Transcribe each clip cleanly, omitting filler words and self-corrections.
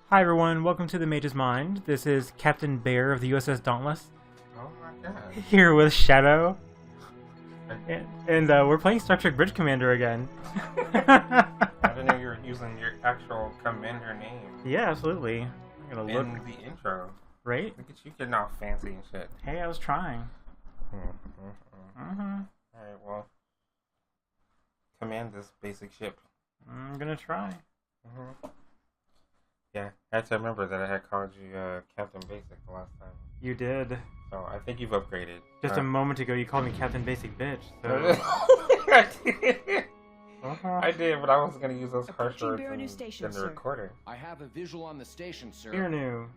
Hi everyone, welcome to the Mage's Mind. This is Captain Bear of the USS Dauntless. Oh my god. Here with Shadow. And we're playing Star Trek Bridge Commander again. I didn't know you were using your actual commander name. Yeah, absolutely. I'm gonna look. In the intro. Right? Look at you getting all fancy and shit. Hey, I was trying. Alright, well. Command this basic ship. I'm gonna try. Yeah, I had to remember that I had called you Captain Basic the last time. You did. So I think you've upgraded. Just a moment ago you called me Captain Basic Bitch, so... I did, but I wasn't going to use those harsh words in the sir. recording. I have a visual on the station, sir. You're new.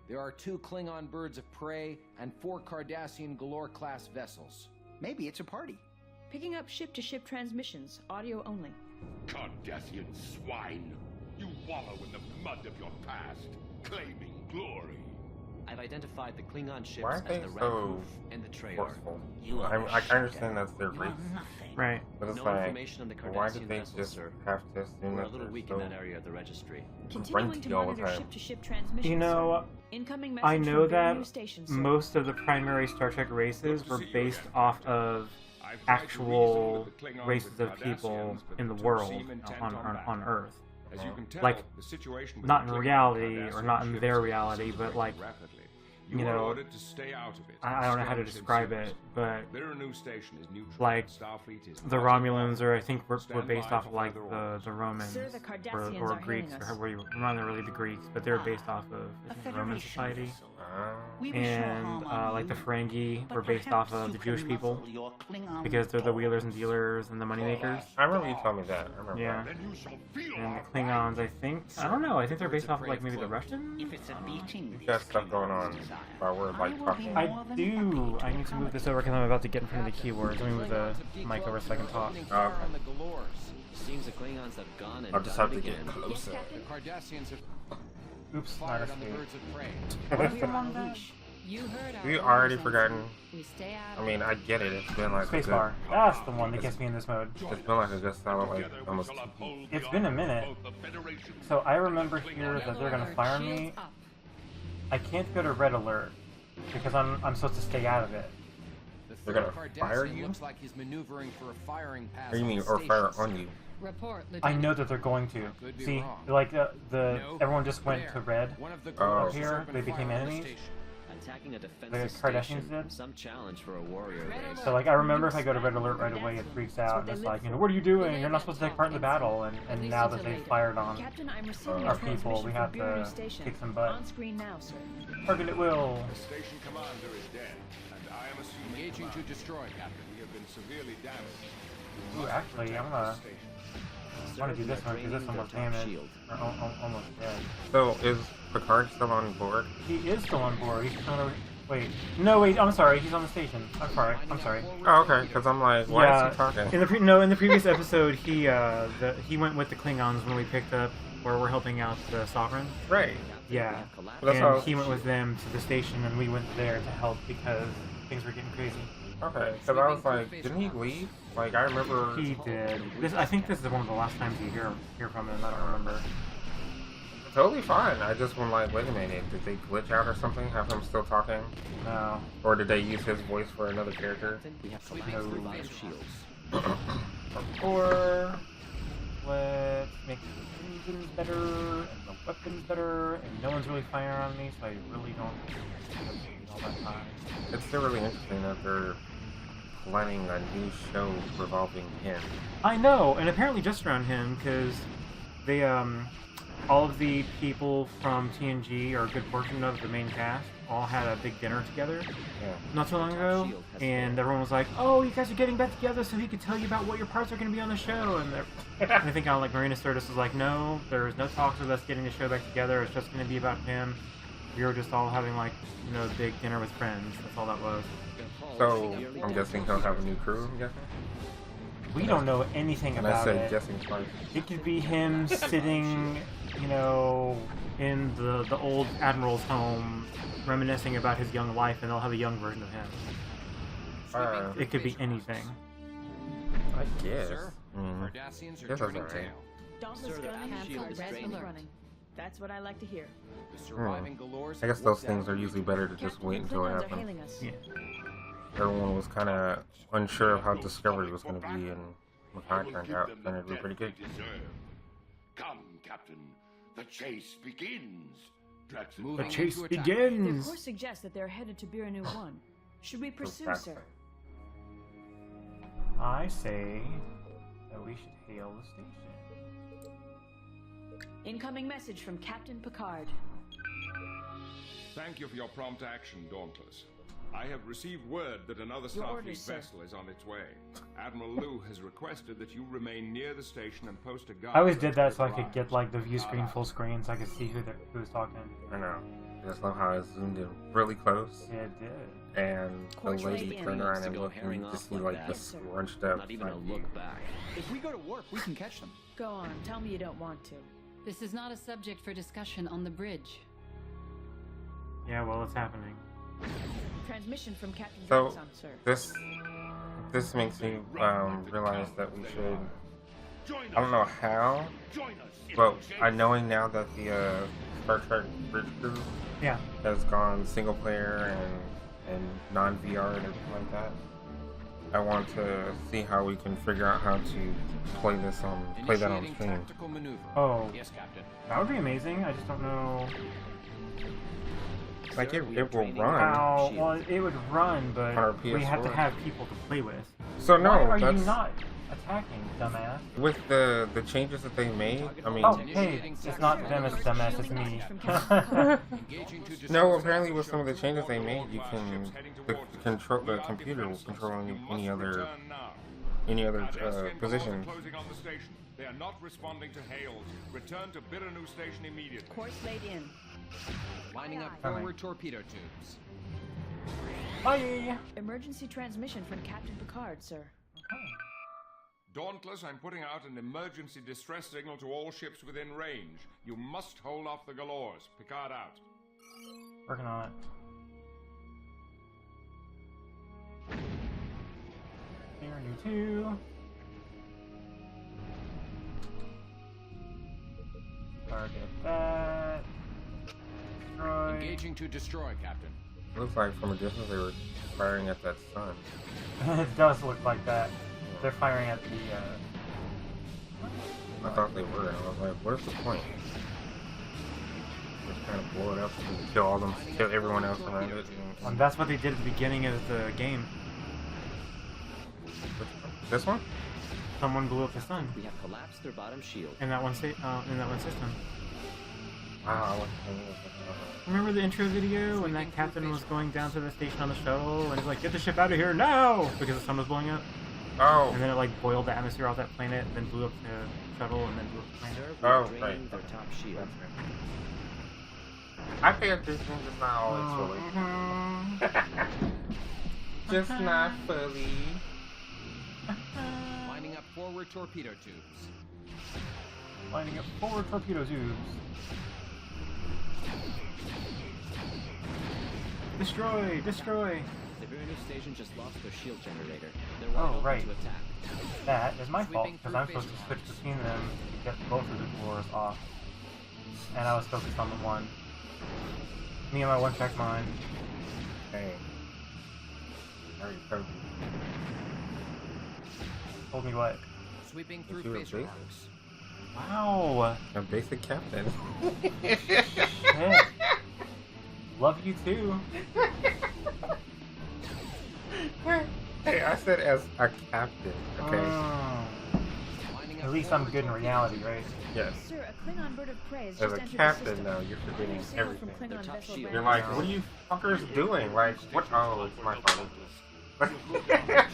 There are 2 Klingon birds of prey and 4 Cardassian Galore-class vessels. Maybe it's a party. Picking up ship-to-ship transmissions, audio only. Cardassian swine! You wallow in the mud of your past, claiming glory. I've identified the Klingon ships Why are as they the Red so Hoof and the Treyarch. forceful? You I are understand that's their race, Right. but it's No like, information on the why Cardassian did they vessels, just sir. have to assume We're a that little they're weak so... in that area of the registry. Continuing to grunty all the monitor time? ship-to-ship transmissions. You know, Incoming message I know from that radio station, sir. most of the primary Star Trek races were based off of actual races of people in the world on Earth. As you can tell, Like, the situation with not the in Klingon reality, Cardassian or not in ships their is reality, but deteriorating like, rapidly. you You are know, ordered to stay out of it. I don't know how to Stand describe serious. it, but Their new station is neutral. like, Starfleet is the not Romulans involved. are, I think, were Stand based by off of for like further the orders. Romans Sir, the Cardassians or are Greeks, hailing or us. were you, not really the Greeks, but they were based off of I think, the Roman society. We wish no And harm on like the you, Ferengi but were based perhaps off of you the can Jewish people muffle your Klingon because they're the talk. wheelers and dealers and the moneymakers. I remember you telling me that. I remember Yeah. Then you shall feel And the our Klingons, I think, I don't know, I think they're based off of like maybe the Russians? If it's a beating, You got stuff going on while we're like talking. I do. I need to move this over because I'm about to get in front of the keyboards. Let me move the mic over so I can talk. Okay. On the Galores. Seems the Klingons have gone and I'll just done have it to get again. closer. The Cardassians have Oops, not fired on the escape. birds of prey. We're on leash. You heard our We orders, already Ensign. forgotten. We stay out I of mean, I get it. It's been like Spacebar. That's the one that gets me in this mode. It's been like a good solid like almost. It's been a minute. So I remember here that they're gonna fire me. Shields up. I can't go to red alert because I'm supposed to stay out of it. The They're third gonna fire Cardassian you? looks like he's maneuvering for a firing pass. Or you on mean the or fire station, on you? Report, I Lieutenant. know that they're going to. Could be See, wrong. like the No, everyone just went there. to red. One of the Oh. Galores Here, has opened they became fire on the enemies? station. Attacking a The defensive Kardashians station. did? Some challenge for a warrior race. So like I remember if I go to red alert right away, it freaks out and it's like, you know, what are you doing? You're not supposed to take part in the battle. And now that they've fired on Captain, I'm receiving our a people, transmission we from have Bureau to Station. kick some butt. On screen now, sir. Target at will. The station commander is dead, and I am assuming Engaging to command. destroy, Captain. We have been severely damaged. Ooh, actually, I'm gonna do this one because this one was damaged. Shield. Or almost dead. So is Picard still on board? He is still on board. He's trying to wait. No, wait. I'm sorry. He's on the station. I'm sorry. Oh, okay. Because I'm like, why is he talking? In the previous episode, he went with the Klingons when we picked up where we're helping out the Sovereign. Right. Yeah. That's how- And he went with them to the station, and we went there to help because things were getting crazy. Okay. Because I was like, didn't he leave? Like I remember. He did. I think this is one of the last times you hear from him. I don't remember. Totally fine. I just went like, wait a minute, did they glitch out or something? Have him still talking? No. Or did they use his voice for another character? We have Sweeping collapsed through the fire shields. Or let's make the engines better and the weapons better, and no one's really firing on me, so I really don't have all that time. It's still really interesting that they're planning a new show revolving him. I know, and apparently just around him, because they all of the people from TNG, or a good portion of the main cast, all had a big dinner together Yeah. not too long ago, and everyone was like, "Oh, you guys are getting back together so he could tell you about what your parts are going to be on the show." And I think like Marina Sirtis was like, "No, there's no talks of us getting the show back together. It's just going to be about him. We were just all having like, you know, a big dinner with friends. That's all that was." So I'm guessing he'll have a new crew. I'm guessing. We don't know anything And I about said it. guessing twice. It could be him sitting, you know, in the old admiral's home, reminiscing about his young life, and they'll have a young version of him. It could be anything. I guess. Sir, Mm. Cardassians are Guess that's turning alright. tail. Dauntless Sir, the gunning aft and shield is red draining. alert. running. That's what I like to hear. The surviving Galores I guess have those worked things out are usually better to just Captain, wait the until it Klingons are happens. hailing us. Yeah. Everyone was kind of unsure of how Discovery was going to be, and look how it turned out. Turned out to be pretty good. Come, Captain. The chase begins. Drax, The Moving chase into attack. The begins. course suggests that they're headed to Biranu 1. Should we pursue, fast. sir? I say that we should hail the station. Incoming message from Captain Picard. Thank you for your prompt action, Dauntless. I have received word that another Your Starfleet orders, sir. vessel is on its way. Admiral Liu has requested that you remain near the station and post a guard. I always did that so I could get like the view screen full screen so I could see who was talking. I know. I just love how it zoomed in really close, Yeah, it did. and the Course lady right in. turned around To and go looked, and herring you just off see like like that. the Yes, sir. scrunched up. Not even a side look view. back. If we go to warp, we can catch them. Go on, tell me you don't want to. This is not a subject for discussion on the bridge. Yeah, well, it's happening. Transmission from Captain So Draxon, sir. this makes me realize that we should. Join us. I don't know how, Join us. in but the chase. knowing now that the Star Trek Bridge Crew Yeah. has gone single player and non VR and everything like that, I want to see how we can figure out how to play that on Initiating stream. tactical maneuver. Oh, Yes, Captain. that would be amazing. I just don't know Like Sir, it we are will draining run. how. shield. Well, it would run, but On our we have to PS4. have people to play with. So no, Why are you that's not attacking, dumbass? with the changes that they made. I mean, Oh, hey, it's not them as dumbass, it's me. Engaging to no. disrupt Apparently, the with some of the ship changes they with made, you Class can ships heading the towards us. control the We are computer will defenseless. control You any must other return now. Pedestrian positions. Galores are closing on the station. They are not responding to hails. Return to Biranu Station immediately. Course laid in. lining up Coming. forward torpedo tubes. Bye! Emergency transmission from Captain Picard, sir. Dauntless, I'm putting out an emergency distress signal to all ships within range. You must hold off the Galores. Picard out. Working on it. Here, you too. Target that. Destroy. Engaging to destroy, Captain. It looks like from a distance they were firing at that sun. It does look like that. They're firing at the, I thought they were, and I was like, what is the point? Just kind of blow it up and kill everyone else around it. and that's what they did at the beginning of the game. This one? Someone blew up the sun We have collapsed their bottom shield. in that one system. Wow. Remember the intro video when that captain was going down to the station on the shuttle and he's like, "Get the ship out of here now!" because the sun was blowing up, Oh. and then it like boiled the atmosphere off that planet, and then blew up the shuttle, and then blew up the planet. Sir, we are Oh, draining right. their top shield. I pay attention, just not always fully. Just not fully. Lining up forward torpedo tubes. Lining up forward torpedo tubes. Destroy! Destroy! The Biranu station just lost their shield generator. They're Oh, wide open right. to attack. That is my fault, Sweeping because through I'm supposed to visual switch lines. between them to get both of the floors off. And I was focused on the one. Me and my one-track mind. Hey. I already told you. Told me what? Sweeping through you were phaser basic? arcs. Wow! A basic captain. Hey. Love you too. Hey, I said as a captain, okay? Lining At up least I'm forward good in torpedo reality, tubes. right? Yes. Sir, a Klingon bird of prey has As just a entered the captain, system. though, you're forgetting Signal from everything. Klingon Their top vessel shield. You're ran like, down. what are you fuckers doing? Like, what? Oh, it's my fault.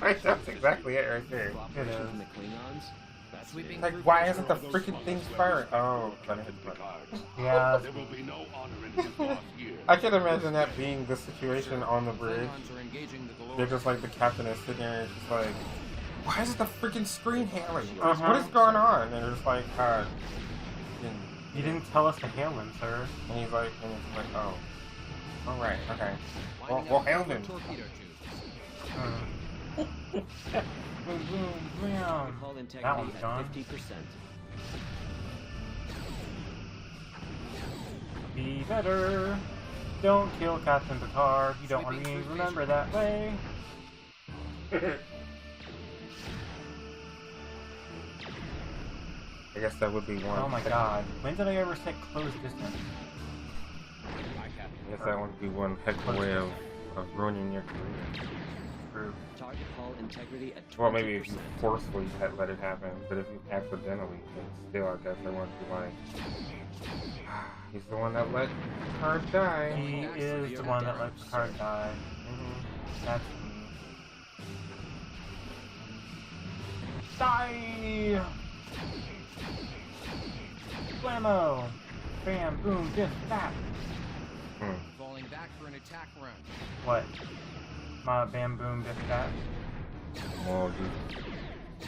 Like, that's exactly it right there. Cooperation is. from the Klingons? That's Sweeping Like, through why phaser isn't the arcs. freaking thing firing? Oh, I hit the button. Picard. Yeah. There will be no honor in his lost years. I can imagine that being the situation on the bridge. Klingons are engaging the They're Galores. just like the captain is sitting there and just like, why is the freaking screen hailing? Uh-huh. What is going on? And they're just like, You didn't tell us to hail him, sir. and he's like, oh, all right, okay. Lining Well, up hail forward them. torpedo tubes. Boom, boom, bam. Hull That integrity one's at gone. 50%. better. Don't kill Captain Picard. You don't want to be remembered that way. I guess that would be one. Oh my god. When did I ever set close distance? I guess that would be one heck of a way of ruining your career. True. Target hull integrity at 20%. Well, maybe if you forcefully let it happen, but if you accidentally, then still, I guess I want to like. He's the one that let Picard die. He is the one that let Picard die. That's me. Die! Blammo! Bam, boom, this, that. Falling back for an attack run. What? My bam, boom, this, that? Well, you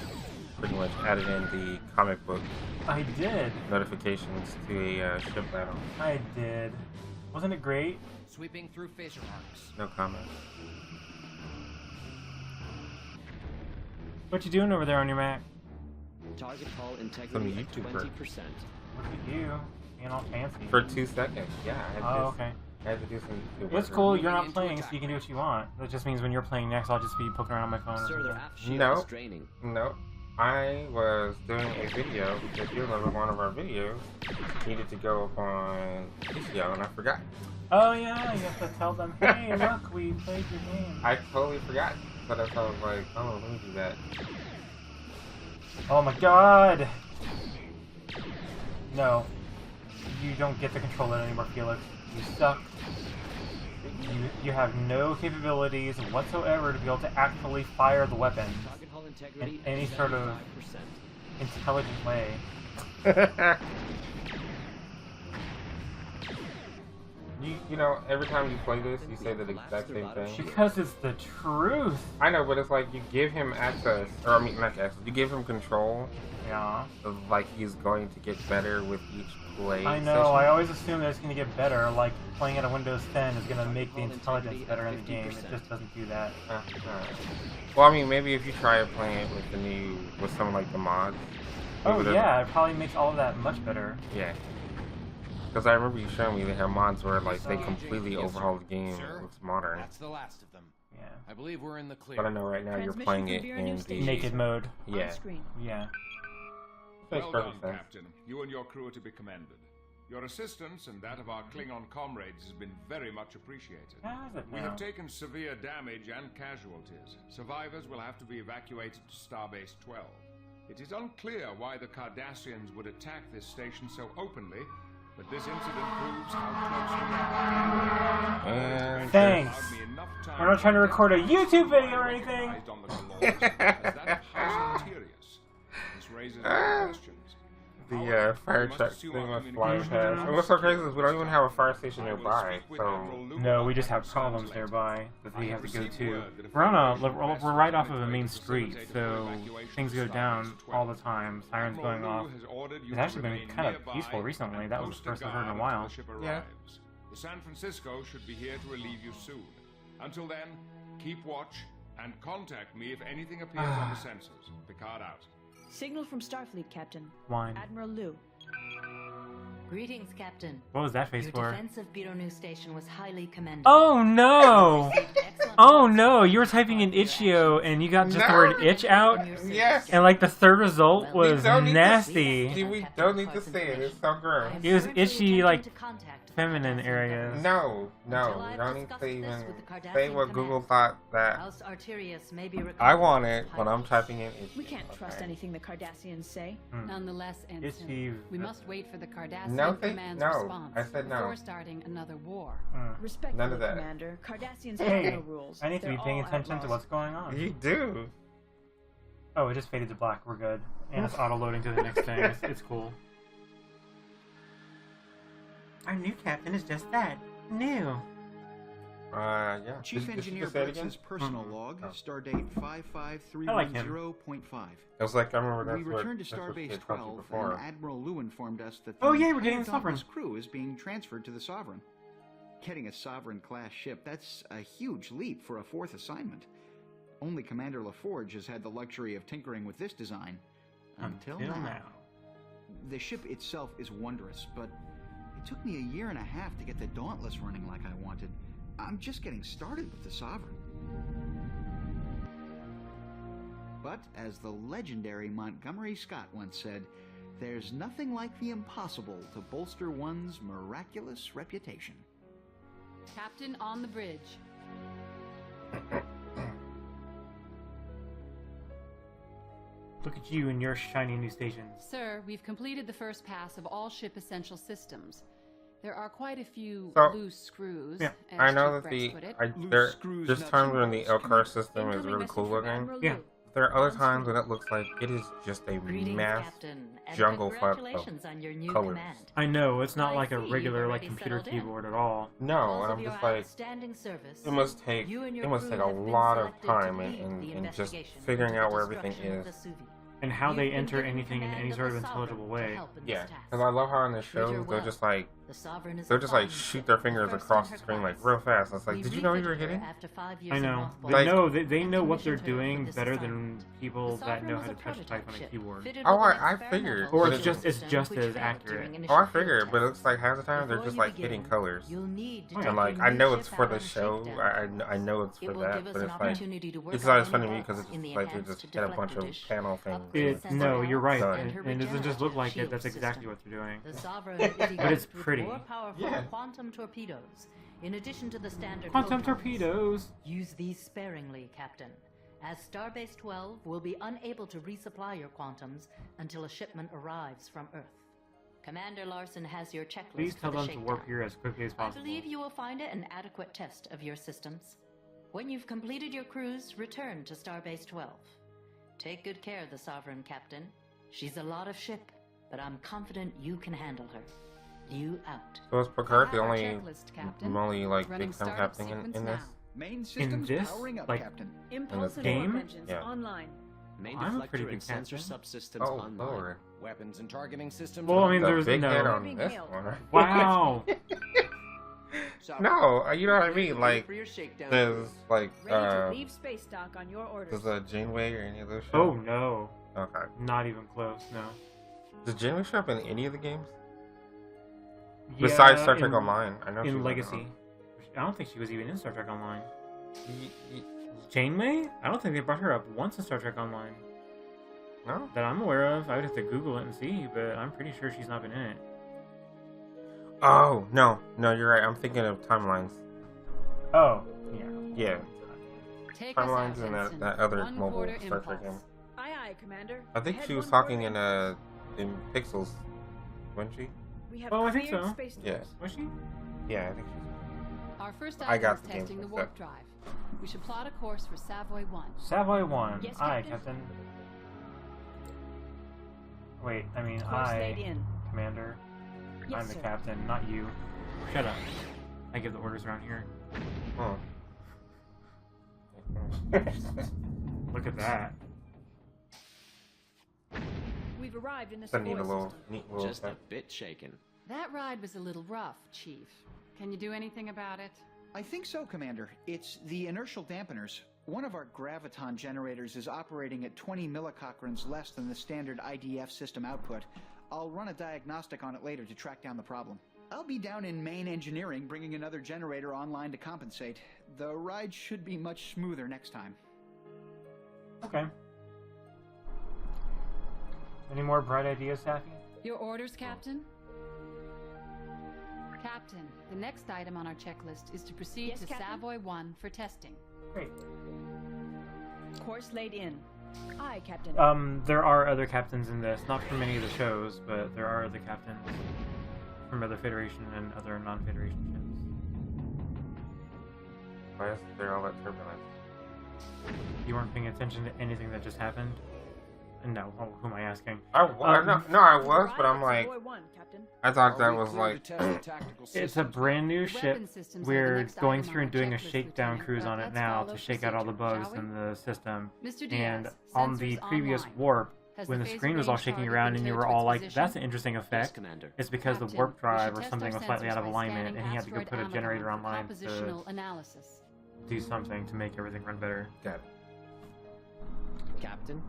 pretty much added in the comic book I did. notifications to a ship battle. I did. Wasn't it great? Sweeping through phaser arcs. No comment. What you doing over there on your Mac? Target hull integrity at YouTube 20%. work. What do you do? Being all fancy. For 2 seconds, yeah. Okay. I had to do some YouTube It's work. cool, you're not playing, so you can do what you want. That just means when you're playing next, I'll just be poking around on my phone. Sir, or their something. aft shield No. is draining. No. I was doing a video because you remember one of our videos needed to go up on video and I forgot. Oh yeah, you have to tell them, hey, look, we played your game. I totally forgot. So that's why I was like, oh, let me do that. Oh my god! No. You don't get to control it anymore, Felix. You suck. You have no capabilities whatsoever to be able to actually fire the weapon Target hull integrity in any at sort of 75%. intelligent way. You know, every time you play this, you say the exact same thing. Because it's the truth. I know, but it's like you give him access, or I mean, not access, you give him control Yeah. of like he's going to get better with each play. I know, session. I always assume that it's going to get better, like playing at a Windows 10 is going to make the intelligence better in the game. It just doesn't do that. Well, I mean, maybe if you try playing it with the new, with some like the mods. Oh maybe yeah, it probably makes all of that much better. Yeah. Because I remember you showing me they have mods where like they completely overhaul the game. Sir, It looks modern. That's the last of them. Yeah. I believe we're in the clear. But I know right now you're playing it in the Naked mode. Yeah. On screen. Yeah. Makes Well perfect done, sense. Captain. You and your crew are to be commended. Your assistance and that of our Klingon comrades has been very much appreciated. How is it We now? have taken severe damage and casualties. Survivors will have to be evacuated to Starbase 12. It is unclear why the Cardassians would attack this station so openly, but this incident proves how close we are. And Thanks. Allowed me enough time We're not trying to record a YouTube video or anything. recognized on the Galores as that of House Tihs. This raises many questions. the fire truck thing was flying past. And what's so crazy is we don't even have a fire station nearby, so No, we just have problems nearby that we have to go to. We're right off of a main street, so things go down all the time. Sirens going off. It's actually been kind of peaceful recently. That was the first I've heard in a while. Yeah. The San Francisco should be here to relieve you soon. Until then, keep watch and contact me if anything appears on the sensors. Picard out. Signal from Starfleet, Captain. Wine. Admiral Liu. Greetings, Captain. What was that face Your for? defense of Bironu Station was highly commendable. Oh no! Excellent Oh results. no! You were typing in itch.io and you got just the word itch out, Yes. and like the third result was don't need to nasty. See, we don't need to say it. It's so gross. I am It was currently itchy, attempting like, to contact feminine Cardassian areas. No, Until we I've don't need discussed to this even with the Cardassian say what Google command. thought that House Arterius may be I recalled want as it when I'm pilots. typing in itchy. We can't trust anything the Cardassians say. Nonetheless, Ensign, Itchy. we must wait for the Cardassian No, command's no. response I said no. before starting another war. Respectfully, None of that. Commander, Cardassians Hey, have no rules. I need to be They're paying all attention to outlaws. what's going on. You do. Oh, it just faded to black. We're good. And it's auto-loading to the next thing. It's cool. Our new captain is just that. New. Yeah. Chief Did you Engineer just say it again? Brooks's personal log, Oh. stardate I like him. 55310.5. It was like I remember that's We what returned to that's what she Starbase had talked to 12, before. and Admiral Liu informed us that Oh, the yeah, we're entire getting the Sovereign. Dauntless crew is being transferred to the Sovereign. Getting a Sovereign-class ship, that's a huge leap for a fourth assignment. Only Commander LaForge has had the luxury of tinkering with this design. Until now. now. The ship itself is wondrous, but It took me 1.5 years to get the Dauntless running like I wanted. I'm just getting started with the Sovereign. But, as the legendary Montgomery Scott once said, there's nothing like the impossible to bolster one's miraculous reputation. Captain on the bridge. Look at you and your shiny new stations. Sir, we've completed the first pass of all ship essential systems. There are quite a few loose screws. Yeah, as I know Chief that Brex put it. there's times when the LCAR system is really cool looking. Yeah. There are other times when it looks like it is just a mass jungle fuck of on your new colors. command. I know, it's not I like a see you've regular like already computer settled in. keyboard at all. No, and Because of I'm your just like, outstanding service, it must take you and your a crew have been lot of selected to time lead the and just investigation figuring into out the where everything destruction of is. the Suvi. And how You've they been enter given anything in command any of sort of the intelligible Sovereign to way. help in Yeah, this task. because I love how in the Treat her shows they're well. just like, The Sovereign is they'll a just like fine shoot ship, their the fingers first across in the her screen like class. real fast. It's like, We did you know you were refitted her hitting? after 5 years I in know. Mothball. They Like- know they know what they're commissioned her for doing this better assignment. than people The that Sovereign know was how a to touch type on a prototype keyboard. ship, Oh, fitted with an I experimental figured. Or But it's just system just which as failed accurate. during Oh, I initial field figured, but it tests. looks like half the time they're Before just you like hitting begin, colors. You'll need to Oh, yeah. take And like, your I new know ship it's for out the on show. shakedown. I know it's for It will that, give us but an it's like, opportunity to work it's out always any funny to me bugs because it's in the like they enhanced just had a bunch of deflector dish. panel things. Upgrade No, you're right. Done. and her And it doesn't just look like it. regenerative That's shield exactly system. what they're doing. The Sovereign is But it's equipped with pretty. more powerful Yeah. quantum torpedoes, in addition to the standard Quantum photons. torpedoes. Use these sparingly, Captain, as Starbase 12 will be unable to resupply your quantums until a shipment arrives from Earth. Commander Larson has your checklist Please for tell the them to warp shakedown. here as quickly as I possible. believe you will find it an adequate test of your systems. When you've completed your cruise, return to Starbase 12. Take good care of the Sovereign, Captain. She's a lot of ship, but I'm confident you can handle her. You out. So is Picard I the have our only, checklist, Captain. like Running big time startup captain sequence in this? now. Main systems this? powering up, Like- Captain. Impulse and game? warp engines Yeah. online. Main I'm a pretty deflector good and sensor captain. subsystems Oh, online. Lord. Weapons and targeting systems. Well, I mean, The there's big head no. on Being this hailed. one, right? Wow. No, you know what I mean? Like, for your shakedown. there's like, Ready to leave space dock on your orders. does Janeway or any of those shows? Oh no, Okay. not even close. No. Does Janeway show up in any of the games? Yeah, Besides Star Trek in- Online, I know she In was Legacy, I don't think she was even in Star Trek Online. Y- Janeway? I don't think they brought her up once in Star Trek Online no? that I'm aware of. I would have to Google it and see, but I'm pretty sure she's not been in it. Oh, no, you're right. I'm thinking of timelines. Oh, yeah. Yeah, Take us out, timelines and Ensign. that other 1 mobile quarter Star Trek impulse. game. Aye, aye, Commander. I think Ahead she was 1 talking quarter. in Pixels, wasn't she? We have Oh, I think cleared so. space Yeah. doors. Was she? Yeah, I think she. Our first I item got is the game testing the for warp that. drive. We should plot a course for Savoy 1. Savoy 1. Yes, Aye, Captain. Captain. Wait, I mean, Course laid I, in. Commander. Yes, I'm the sir. captain, not you. Shut up. I give the orders around here. Oh. Look at that. We've arrived in the I need a Savoy little, system. neat little Just a stuff. bit shaken. That ride was a little rough, Chief. Can you do anything about it? I think so, Commander. It's the inertial dampeners. One of our graviton generators is operating at 20 millicochranes less than the standard IDF system output. I'll run a diagnostic on it later to track down the problem. I'll be down in main engineering bringing another generator online to compensate. The ride should be much smoother next time. Okay. Any more bright ideas, Safi? Your orders, Captain? Captain, the next item on our checklist is to proceed Yes, to Captain? Savoy 1 for testing. Great. Course laid in. Aye, Captain. There are other captains in this, not from any of the shows, but there are other captains from other Federation and other non-Federation ships. Why is there all that turbulence? You weren't paying attention to anything that just happened? No, who am I asking? I was, but I'm like, Savoy 1, Captain. I thought Are that we was clear to like, test the tactical It's a systems? brand new The ship. weapon systems are the We're next going item through on and doing a our checklist, shakedown Lieutenant, cruise but on it let's now follow to shake out all the procedure, bugs shall we? in the system. Mr. Diaz, And on the sensors previous online. warp, Has when the the phaser screen was all range shaking target around been and you towed were to all its like, position? that's an interesting Yes, effect. Commander. It's because the Captain, warp we should drive or test something our was slightly sensors out of by alignment scanning and he had to go asteroid put a Amadon generator for online to compositional analysis. do something to make everything run better. got it. Captain.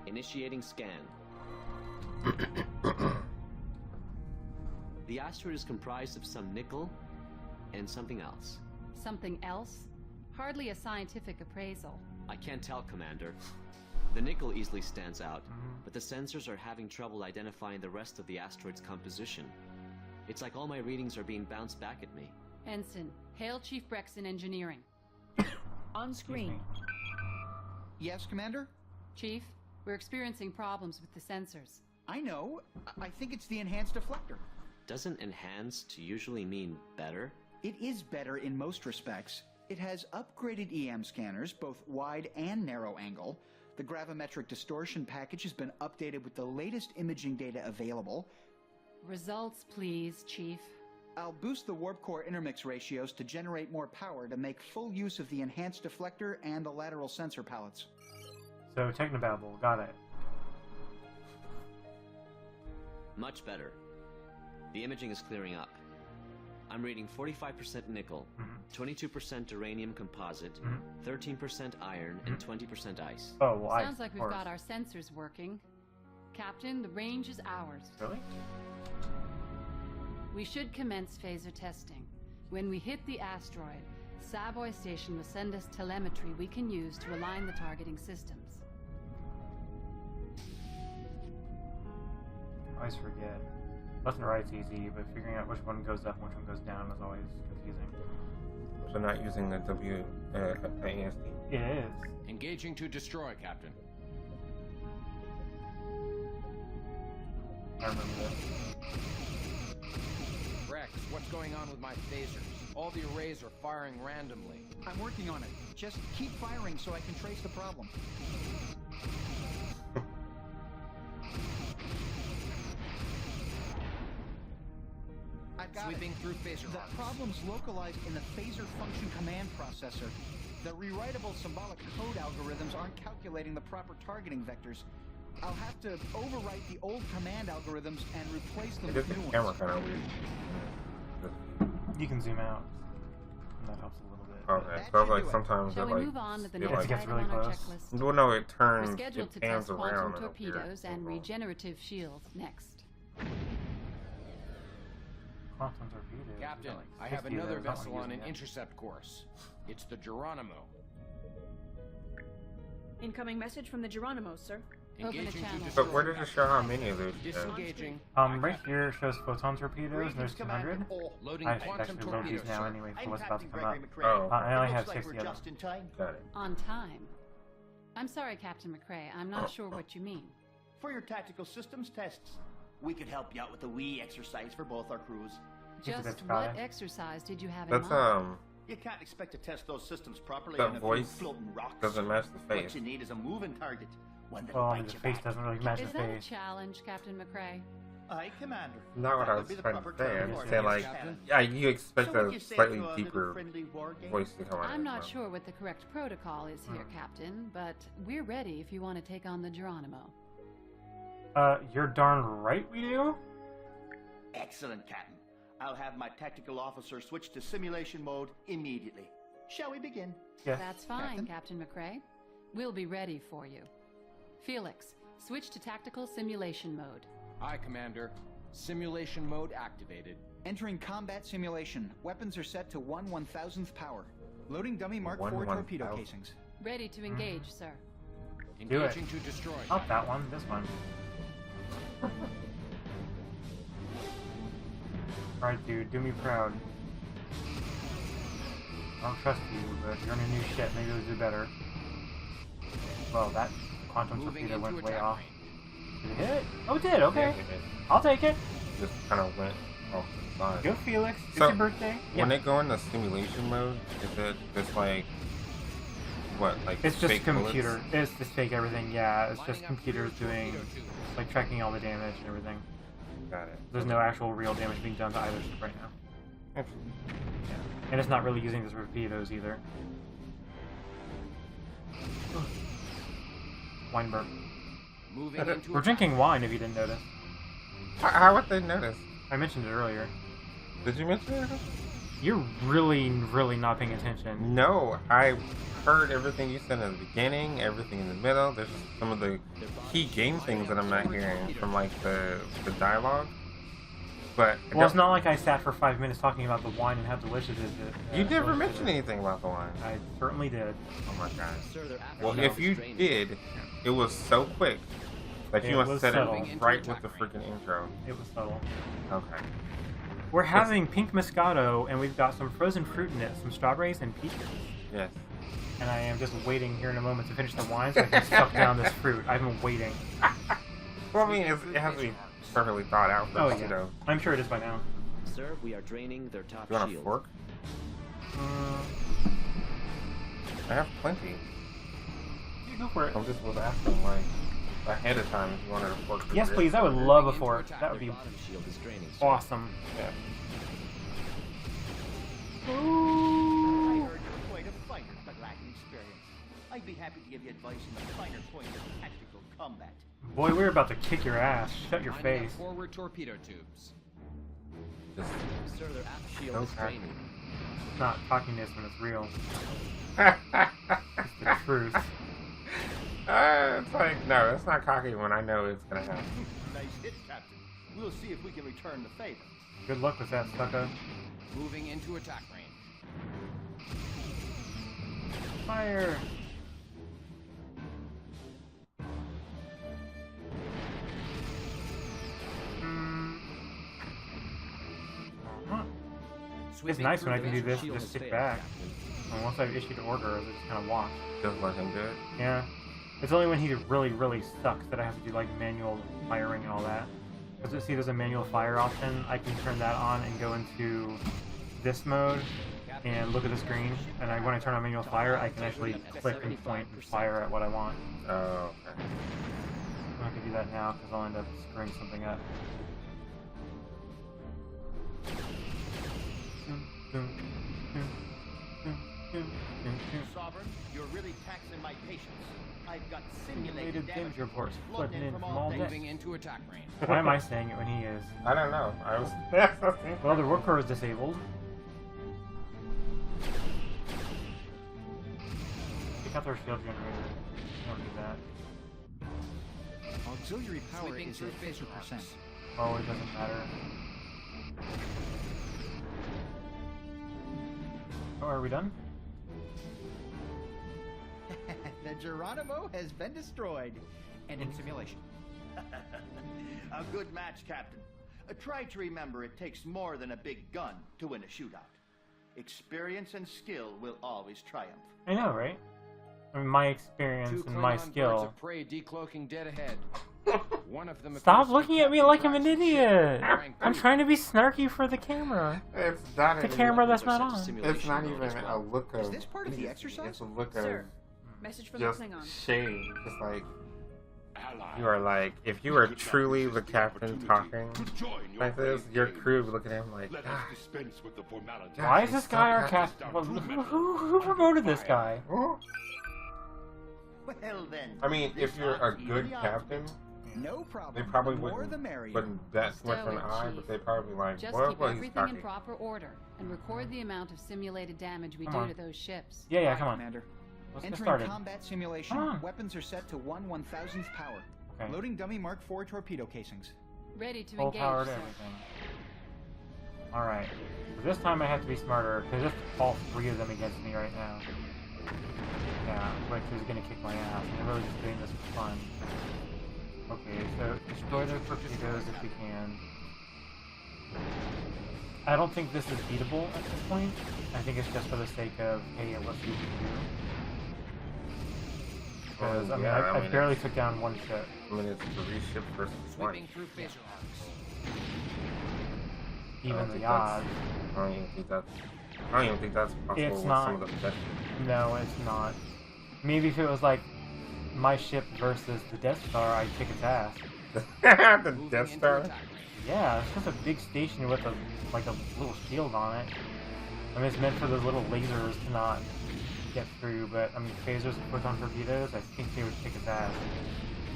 Initiating scan. The asteroid is comprised of some nickel and something else. Something else? Hardly a scientific appraisal. I can't tell, Commander. The nickel easily stands out, but the sensors are having trouble identifying the rest of the asteroid's composition. It's like all my readings are being bounced back at me. Ensign, hail Chief Brexton Engineering. On screen. Yes, Commander? Chief, we're experiencing problems with the sensors. I know. I think it's the enhanced deflector. Doesn't enhanced usually mean better? It is better in most respects. It has upgraded EM scanners, both wide and narrow angle. The gravimetric distortion package has been updated with the latest imaging data available. Results, please, Chief. I'll boost the warp core intermix ratios to generate more power to make full use of the enhanced deflector and the lateral sensor pallets. So, Technobabble, got it. Much better. The imaging is clearing up. I'm reading 45% nickel, 22% uranium composite, 13% iron, and 20% ice. Oh, well, Sounds like we've got our sensors working. Captain, the range is ours. Really? We should commence phaser testing. When we hit the asteroid, Savoy Station will send us telemetry we can use to align the targeting systems. I always forget. Left and right's easy, but figuring out which one goes up and which one goes down is always confusing. So not using the WASD. It is. Engaging to destroy, Captain. I remember this. Rex, what's going on with my phasers? All the arrays are firing randomly. I'm working on it. Just keep firing so I can trace the problem. I've got Sweeping through phaser The arms. problem's localized in the phaser function command processor. The rewritable symbolic code algorithms aren't calculating the proper targeting vectors. I'll have to overwrite the old command algorithms and replace them with new camera ones. kind of weird. You can zoom out. And that helps a little bit. Okay, so like sometimes Shall it we like move on to the it next like gets item really on our close. checklist? well, no, it We're turns scheduled to it pans test around quantum and appears. torpedoes and regenerative shields next. Quantum torpedoes. Captain, Like I have 60 of another those. I'm not vessel on using an it. intercept course. It's the Geronimo. Incoming message from the Geronimo, sir. Open the Engaging to channel. destroy. But where does it show how many of those? Disengaging. Right here it shows photon torpedoes, and there's 200. Loading I should quantum actually load torpedoes, these now sir. anyway for what's about to come up. Oh, I only have 60 of them. just in time. got it. On time. I'm sorry, Captain McCrae. I'm not sure what you mean. For your tactical systems tests, we could help you out with a wee exercise for both our crews. Just that's what fine. exercise did you have in That's mind? You can't expect to test those systems properly That on a voice few floating rocks. doesn't match the What face. you need is a moving target, one that'll Well, bite the you face back. doesn't really match Is the that a face. challenge, Captain McCrae? Aye, Commander. Not what That I would was be the trying to proper say. term I'm for just it. saying, like, Captain. yeah, you expect So what a you say slightly to a little deeper friendly war game? voice to come out. I'm not sure what the correct protocol is here, Captain, but we're ready if you want to take on the Geronimo. You're darn right we do. Excellent, Captain. I'll have my tactical officer switch to simulation mode immediately. Shall we begin? Yes. That's fine, Captain McCrae. We'll be ready for you. Felix, switch to tactical simulation mode. Aye, Commander. Simulation mode activated. Entering combat simulation. Weapons are set to 1/1000th power. Loading dummy Mark IV 1/1000th. torpedo casings. Ready to engage, sir. Do it. Engaging to destroy. Not that one, this one. Alright, dude, do me proud. I don't trust you, but you're in a new ship, maybe it'll do better. Well, that quantum Moving torpedo into went way attack off. range. Did it hit? Oh, it did, okay. Yeah, it did. I'll take it. Just kind of went off to the side. Go, Felix. It's So, your birthday. When they go into simulation mode, is it just like what? Like It's just fake computer. bullets? It's just fake everything, yeah. It's just Lining up computers rear doing, torpedo tubes. like, tracking all the damage and everything. Got it. There's no actual real damage being done to either ship right now. Interesting. Yeah. And it's not really using the torpedoes either. Wine burp. Moving into We're attack. drinking wine if you didn't notice. How would they notice? I mentioned it earlier. Did you mention it? You're really, really not paying attention. No, I heard everything you said in the beginning, everything in the middle. There's just some of the key game things that I'm not hearing from like the dialogue. But well, it's not like I sat for 5 minutes talking about the wine and how delicious it is. You never mentioned anything about the wine. I certainly did. Oh my god. Sir, they're Well, if you did, it was so quick that you must have said it right with the freaking intro. It was subtle. Okay. We're having pink Moscato, and we've got some frozen fruit in it, some strawberries and peaches. Yes. And I am just waiting here in a moment to finish the wine so I can suck down this fruit. I've been waiting. Well, I mean, it has to be perfectly thought out first, you know. I'm sure it is by now. Sir, we are draining their top You want shield. a fork? I have plenty. You go for it. I just was asking, like, ahead of time if you wanted a fork. Yes, please. I would love a fork. That would be Shield is draining, sir. awesome. Yeah. I heard you're quite a fighter, but lacking experience. I'd be happy to give you advice on the finer points of tactical combat. Boy, we're about to kick your ass. Shut your Lining up face. forward torpedo tubes. Just Sir, their aft shield no is draining. It's not cockiness when it's real. It's the truth. It's like, no, it's not cocky when I know it's gonna happen. Nice hit, Captain. We'll see if we can return the favor. Good luck with that, sucker. Moving into attack range. Fire! It's nice when I can do this and just sit back. And once I've issued orders, I just kind of watch. Just let him do it. Yeah. It's only when he really, really sucks that I have to do like manual firing and all that. Because see, there's a manual fire option. I can turn that on and go into this mode and look at the screen. And when I turn on manual fire, I can actually click and point and fire at what I want. Oh, okay. I'm not gonna do that now because I'll end up screwing something up. Sovereign, you're really taxing my patience. I've got Simulated simulated damage damage reports flooding flooding in from from all all day. day. Moving into attack range. Why am I saying it when he is? I don't know. I was. Well, the worker is disabled. Take out their shield generator. Don't do that. Auxiliary power Sweeping is through at phasor 50%. arcs. Oh, it doesn't matter. Oh, are we done? The Geronimo has been destroyed and in simulation. A good match, Captain. Try to remember it takes more than a big gun to win a shootout. Experience and skill will always triumph. I know, right? I mean, my experience Two and my Klingon birds skill. of prey decloaking dead ahead. One of them Stop appears to looking be at me Captain like I'm an Price's idiot! ship, rank I'm two. trying to be snarky for the camera. It's not The even- camera that's not Set to on. simulation It's not mode even as a well. look of. Is this part of the idiocy. exercise? It's a look Sir, of message from the just Klingon. shade. Just like Ally. you are like, if you were truly the captain talking like this, your crew would look at him like, Let us ah, dispense with the formalities. Why is this guy our Stop captain? Well, who promoted this guy? Well then. I mean, this if you're a ought to good be the captain, No problem. they probably the more the wouldn't merrier. put that much of an Stellar, eye, Chief. but they probably be like, Just well, keep he's everything talking. in proper order and record the amount of simulated damage we Come do on. to those ships. Yeah, Right, come on. Commander. Let's get Entering started. combat simulation. Come on. Weapons are set to 1/1000th power. Okay. Loading dummy Mark IV torpedo casings. Ready to Full engage, power to sir. everything. Alright. So this time I have to be smarter, because there's all three of them against me right now. Yeah, which is gonna kick my ass. I'm really just doing this for fun. Okay, so destroy their torpedoes if we can. I don't think this is beatable at this point. I think it's just for the sake of, hey, let's see what we can do. Because, I mean, yeah, I barely took down one ship. I mean, it's 3 ships versus 1. Sweeping through phasor arcs. Even the odds. I don't even think that's possible It's with not. some of the best. No, it's not. Maybe if it was like my ship versus the Death Star, I'd kick its ass. The Moving Death into Star? attack range. Yeah, it's just a big station with a little shield on it. I mean, it's meant for those little lasers to not get through, but I mean, phasers and photon torpedoes, I think they would kick its ass.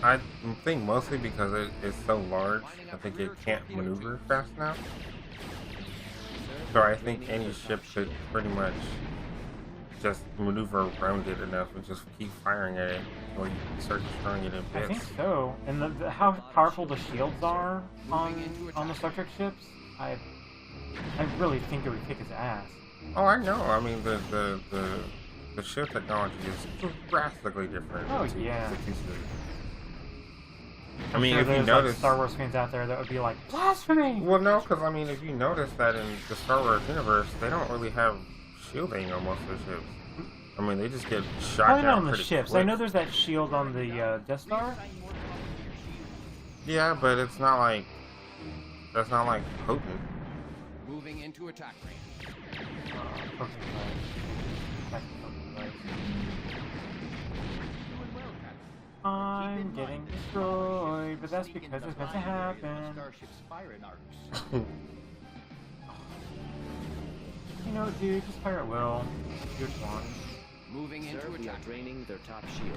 I think mostly because it is so large, I think it can't maneuver fast enough. So I think any ship could pretty much just maneuver around it enough and just keep firing at it until you start destroying it in I bits. think so. And how powerful the shields are on the Star Trek ships, I really think it would kick his ass. Oh, I know. I mean, the ship technology is drastically different. Oh, to yeah. the two series. I I'm mean, sure if you there's, notice, like, Star Wars fans out there that would be like, blasphemy! well, no, because I mean, if you notice that in the Star Wars universe, they don't really have shielding on most of the ships. I mean, they just get shot Probably not down on the pretty ships. quick. I know there's that shield on the Death Star. Yeah, but it's not like that's not like potent. Moving into attack range. Perfect device. I'm getting destroyed, but that's because it's meant to happen. Starship's firing arcs. You know, dude, just fire at will. Do what you want. Moving into Sir, we are attack. draining their top shield.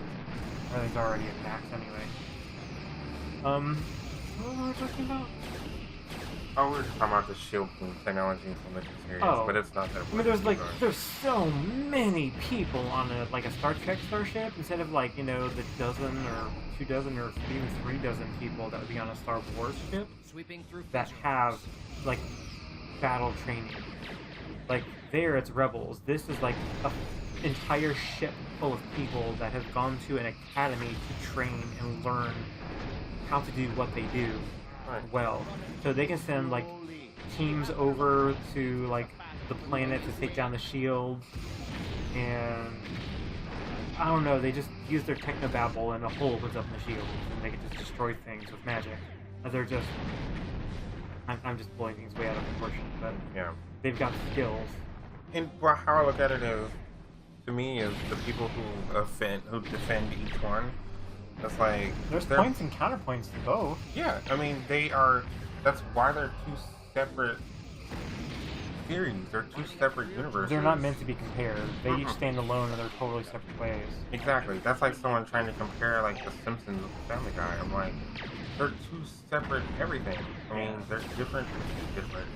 Everything's already at max anyway. What were we talking about? Oh, we were just talking about the shield technology from the series, Oh. but it's not that. I mean, there's so many people on a Star Trek starship instead of like, you know, the dozen or 2 dozen or even 3 dozen people that would be on a Star Wars ship Sweeping through that have like battle training. Like there, it's rebels. This is like an entire ship full of people that have gone to an academy to train and learn how to do what they do well. So they can send like teams over to like the planet to take down the shield, and I don't know, they just use their technobabble and a hole opens up in the shield and they can just destroy things with magic. They're just I'm just blowing things way out of proportion, but Yeah. they've got skills. And well, how I look at it is, to me, is the people who defend each one. It's like There's they're- points and counterpoints to both. Yeah, I mean they are. That's why they're 2 separate series. They're 2 separate universes. They're not meant to be compared. They each stand alone in their totally separate ways. Exactly. That's like someone trying to compare like The Simpsons with Family Guy. I'm like, they're 2 separate everything. I mean, they're different. Different.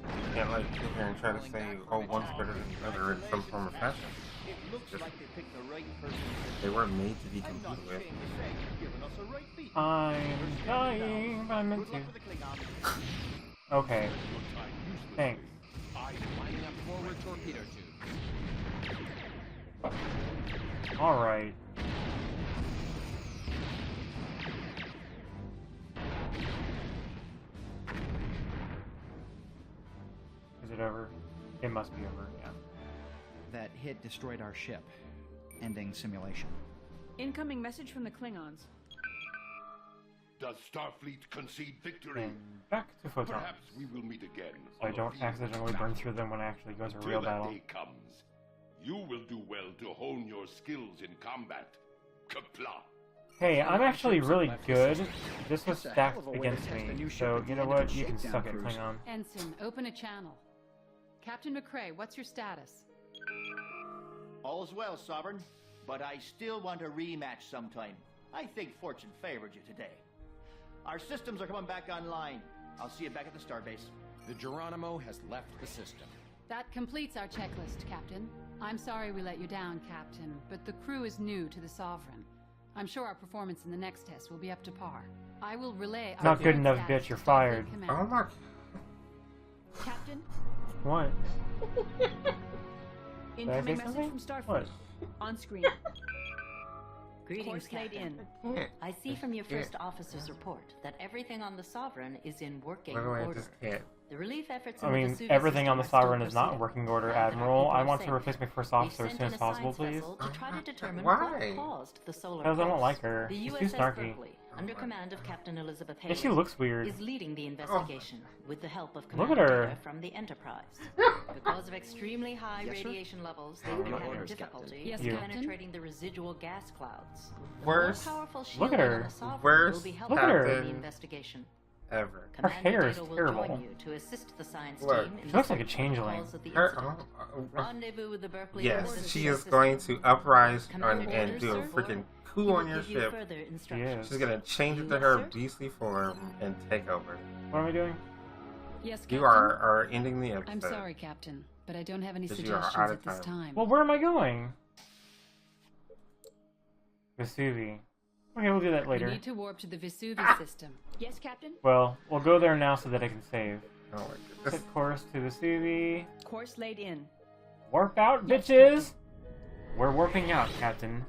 You can't like sit here and try to say, oh, one's better than the other in some form of fashion. It looks Just- like they picked the right person. They weren't made to be I'm not competed with. ashamed to say you've given us a right beat. I'm dying, but I meant Good luck with to. the Klingons. Okay, thanks. lining up forward torpedo tubes. Alright. Is it over? It must be over, yeah. That hit destroyed our ship, ending simulation. Incoming message from the Klingons. Does Starfleet concede victory? And back to photons. Perhaps we will meet again. So I on the don't field accidentally of burn battle. through them when I actually go to a Till real that battle. day comes, you will do well to hone your skills in combat. Kapla. Hey, I'm actually really good. This was It's a hell stacked of a way to against test a me, new ship so at the you know end of what? its You can shakedown suck it, cruise. Klingon. Ensign, open a channel. Captain McCrae, what's your status? All's well, Sovereign, but I still want a rematch sometime. I think fortune favored you today. Our systems are coming back online. I'll see you back at the starbase. The Geronimo has left the system. That completes our checklist, Captain. I'm sorry we let you down, Captain, but the crew is new to the Sovereign. I'm sure our performance in the next test will be up to par. I will relay our Not good current enough, status bitch, you're to Starfleet fired. Command. Oh my. Captain, What? incoming say message something? from Starfleet. What? On screen. Greetings, Course laid Captain. in. I see from your first officer's report that everything on the Sovereign is in working By the way, I order. just can't. The relief efforts I in the mean, Vesuvius everything on the system are still Sovereign is not in proceeding. working order, Now that our Admiral. people I are want to safe, replace my first we've officer as sent soon in as a possible, science please. vessel to try to determine Why? what caused the solar Because I don't eclipse. like her. The She's too USS snarky. Berkeley, under command of Captain Elizabeth Yeah, Hayes, she looks weird. is leading the investigation with the help of Look at command her. data from the Enterprise. Because of extremely high Yes, sir? radiation levels, Oh, they've been look at having her. difficulty Yes, in Captain? penetrating the residual gas clouds. The Worst- more powerful Look at shielding her. on the Sovereign Worst will be helpful Look at her. in the investigation. Ever. Commander hair is Data will terrible. join you to assist the science Look. team in She looks the like a search changeling. protocols of the Her, incident. Rendezvous with the Berkeley yes, Emergency she is System. going to uprise Commander and orders, do a sir. freaking He coup will on your give you ship. further She instructions. is. She's gonna change it to Yes, her sir? beastly form and take over. What am I doing? Yes, Captain? You are ending the episode. I'm sorry, Captain, but I don't have any Because you are out suggestions of at this time. time. Well, where am I going? Vesuvi. Okay, we'll do that We later. need to warp to the Vesuvius system. Yes, Captain? Well, we'll go there now so that I can save. Oh my goodness. Set course to Vesuvi. Course laid in. Warp out, bitches! We're warping out, Captain.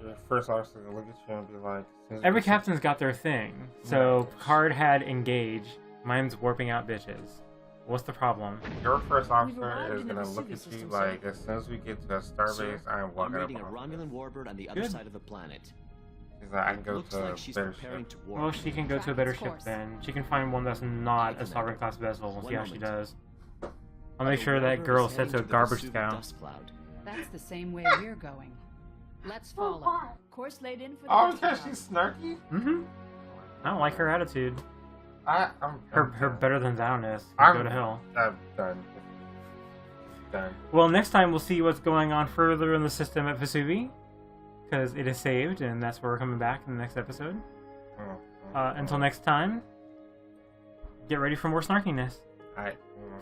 Your first officer will look at you and be like... Every captain's got their thing. So, Picard had engage. Mine's warping out, bitches. What's the problem? Your first officer arrived is in the gonna look Vesuvi at you system, like, sir. as soon as we get to a starbase, I'm I'm walking reading a up. Romulan warbird on the other Good. side of the planet. She's like, I can go Looks to a like she's better preparing ship. to warp. Well, she can go to a better ship then. She can find one that's not a Sovereign class vessel. We'll see how she does. I'll make sure that girl is set to a garbage scout. That's the same way we're going. Let's follow. Course laid in for the Oh, dust yeah, cloud. she's snarky? Mm-hmm. I don't like her attitude. I'm Her better than thou-ness. I'm Go to hell. I'm done. Done. Well, next time we'll see what's going on further in the system at Vesuvi. Because it is saved, and that's where we're coming back in the next episode. Until next time, get ready for more snarkiness.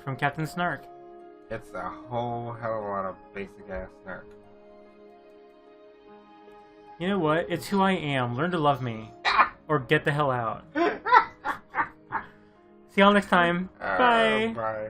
From Captain Snark. It's a whole hell of a lot of basic ass snark. You know what? It's who I am. Learn to love me. Or get the hell out. See y'all next time. Bye. Bye.